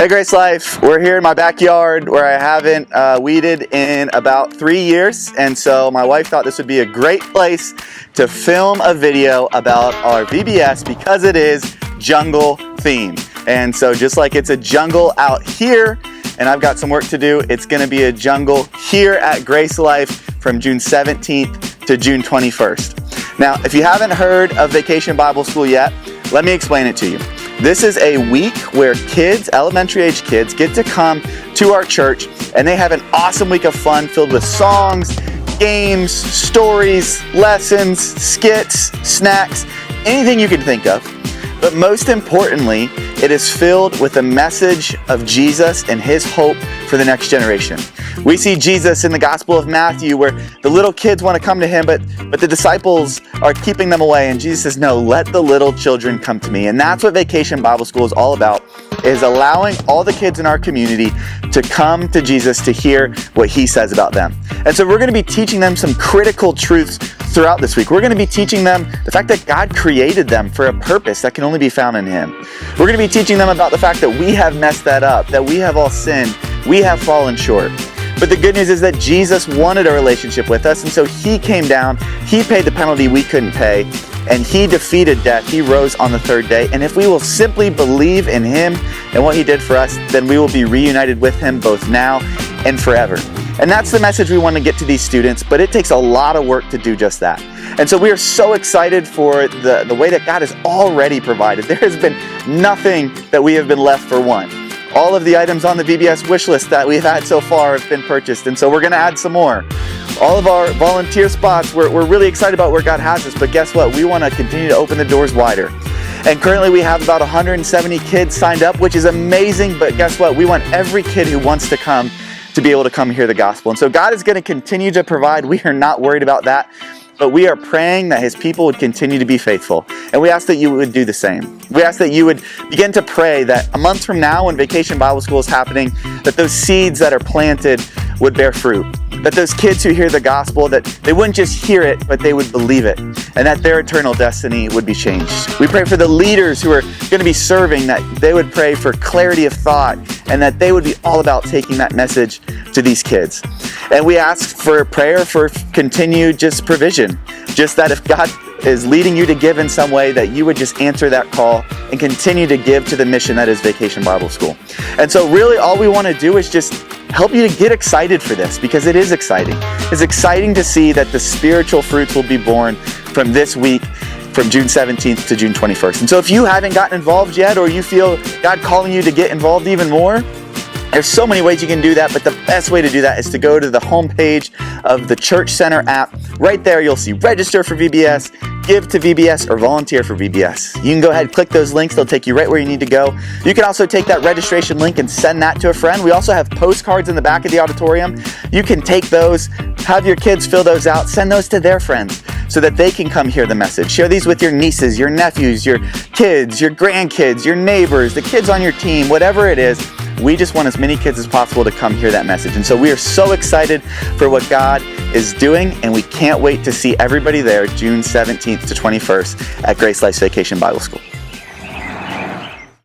Hey Grace Life, we're here in my backyard where I haven't weeded in about 3 years, and so my wife thought this would be a great place to film a video about our VBS because it is jungle themed. And so just like it's a jungle out here and I've got some work to do, it's going to be a jungle here at Grace Life from June 17th to June 21st. Now, if you haven't heard of Vacation Bible School yet, let me explain it to you. This is a week where kids, elementary age kids, get to come to our church and they have an awesome week of fun filled with songs, games, stories, lessons, skits, snacks, anything you can think of. But most importantly, it is filled with a message of Jesus and His hope for the next generation. We see Jesus in the Gospel of Matthew where the little kids want to come to Him, but the disciples are keeping them away. And Jesus says, no, let the little children come to me. And that's what Vacation Bible School is all about, is allowing all the kids in our community to come to Jesus to hear what He says about them. And so we're going to be teaching them some critical truths throughout this week. We're going to be teaching them the fact that God created them for a purpose that can only be found in Him. We're going to be teaching them about the fact that we have messed that up, that we have all sinned, we have fallen short. But the good news is that Jesus wanted a relationship with us, and so He came down, He paid the penalty we couldn't pay, and He defeated death. He rose on the third day. And if we will simply believe in Him and what He did for us, then we will be reunited with Him both now and forever. And that's the message we want to get to these students, but it takes a lot of work to do just that. And so we are so excited for the way that God has already provided. There has been nothing that we have been left for want. All of the items on the VBS wish list that we've had so far have been purchased, and so we're going to add some more. All of our volunteer spots, we're really excited about where God has us, but guess what? We want to continue to open the doors wider. And currently we have about 170 kids signed up, which is amazing, but guess what? We want every kid who wants to come to be able to come hear the gospel. And so God is going to continue to provide. We are not worried about that, but we are praying that His people would continue to be faithful. And we ask that you would do the same. We ask that you would begin to pray that a month from now when Vacation Bible School is happening, that those seeds that are planted would bear fruit. That those kids who hear the gospel, that they wouldn't just hear it, but they would believe it, and that their eternal destiny would be changed. We pray for the leaders who are going to be serving, that they would pray for clarity of thought, and that they would be all about taking that message to these kids. And we ask for prayer for continued just provision, just that if God is leading you to give in some way, that you would just answer that call and continue to give to the mission that is Vacation Bible School. And so really all we want to do is just help you to get excited for this, because it is exciting. It's exciting to see that the spiritual fruits will be born from this week, from June 17th to June 21st. And so if you haven't gotten involved yet, or you feel God calling you to get involved even more, there's so many ways you can do that, but the best way to do that is to go to the homepage of the Church Center app. Right there, you'll see register for VBS, give to VBS, or volunteer for VBS. You can go ahead and click those links. They'll take you right where you need to go. You can also take that registration link and send that to a friend. We also have postcards in the back of the auditorium. You can take those, have your kids fill those out, send those to their friends so that they can come hear the message. Share these with your nieces, your nephews, your kids, your grandkids, your neighbors, the kids on your team, whatever it is. We just want as many kids as possible to come hear that message. And so we are so excited for what God is doing, and we can't wait to see everybody there June 17th to 21st at Grace Life's Vacation Bible School.